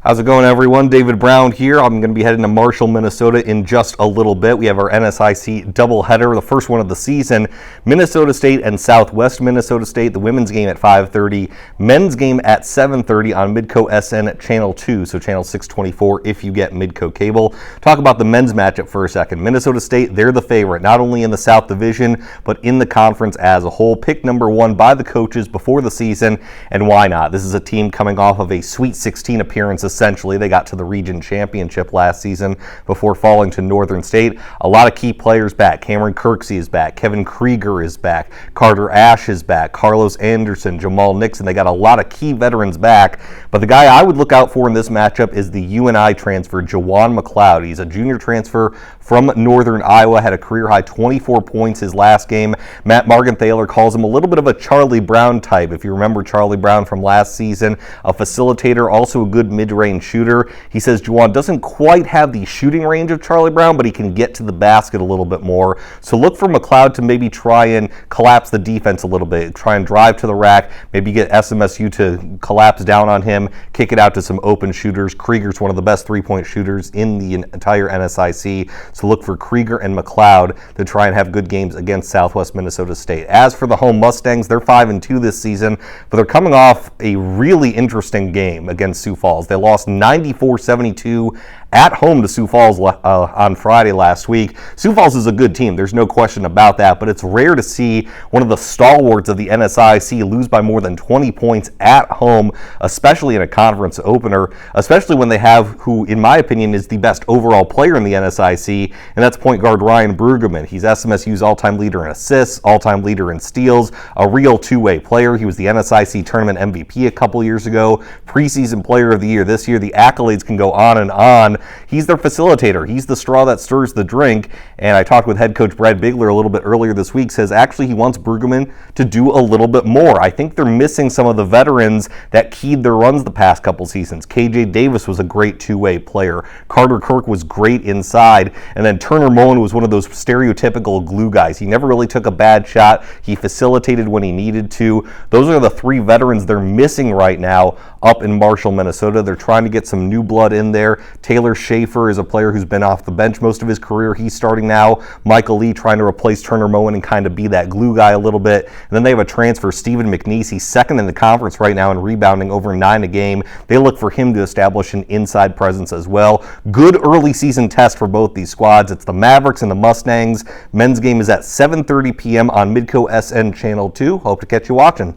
How's it going, everyone? David Brown here. I'm going to be heading to Marshall, Minnesota in just a little bit. We have our NSIC doubleheader, the first one of the season. Minnesota State and Southwest Minnesota State. The women's game at 5:30, men's game at 7:30 on Midco SN Channel 2, so Channel 624 if you get Midco cable. Talk about the men's matchup for a second. Minnesota State, they're the favorite, not only in the South Division, but in the conference as a whole. Pick number one by the coaches before the season, and why not? This is a team coming off of a Sweet 16 appearance. Essentially, they got to the region championship last season before falling to Northern State. A lot of key players back. Cameron Kirksey is back. Kevin Krieger is back. Carter Ash is back. Carlos Anderson, Jamal Nixon. They got a lot of key veterans back. But the guy I would look out for in this matchup is the UNI transfer, Juwan McLeod. He's a junior transfer from Northern Iowa. Had a career-high 24 points his last game. Matt Margenthaler calls him a little bit of a Charlie Brown type. If you remember Charlie Brown from last season, a facilitator, also a good mid-range shooter. He says Juwan doesn't quite have the shooting range of Charlie Brown, but he can get to the basket a little bit more. So look for McLeod to maybe try and collapse the defense a little bit, try and drive to the rack, maybe get SMSU to collapse down on him, kick it out to some open shooters. Krieger's one of the best three-point shooters in the entire NSIC, so look for Krieger and McLeod to try and have good games against Southwest Minnesota State. As for the home Mustangs, they're 5-2 this season, but they're coming off a really interesting game against Sioux Falls. They lost 94-72 at home to Sioux Falls on Friday last week. Sioux Falls is a good team, there's no question about that, but it's rare to see one of the stalwarts of the NSIC lose by more than 20 points at home, especially in a conference opener, especially when they have who, in my opinion, is the best overall player in the NSIC, and that's point guard Ryan Brueggemann. He's SMSU's all-time leader in assists, all-time leader in steals, a real two-way player. He was the NSIC tournament MVP a couple years ago, preseason player of the year this year. The accolades can go on and on. He's their facilitator. He's the straw that stirs the drink. And I talked with head coach Brad Bigler a little bit earlier this week, says actually he wants Brueggemann to do a little bit more. I think they're missing some of the veterans that keyed their runs the past couple seasons. KJ Davis was a great two-way player. Carter Kirk was great inside. And then Turner Moen was one of those stereotypical glue guys. He never really took a bad shot. He facilitated when he needed to. Those are the three veterans they're missing right now up in Marshall, Minnesota. They're trying to get some new blood in there. Taylor Schaefer is a player who's been off the bench most of his career. He's starting now. Michael Lee trying to replace Turner Moen and kind of be that glue guy a little bit. And then they have a transfer, Stephen McNeese. He's second in the conference right now in rebounding, over 9 a game. They look for him to establish an inside presence as well. Good early season test for both these squads. It's the Mavericks and the Mustangs. Men's game is at 7:30 p.m. on Midco SN Channel 2. Hope to catch you watching.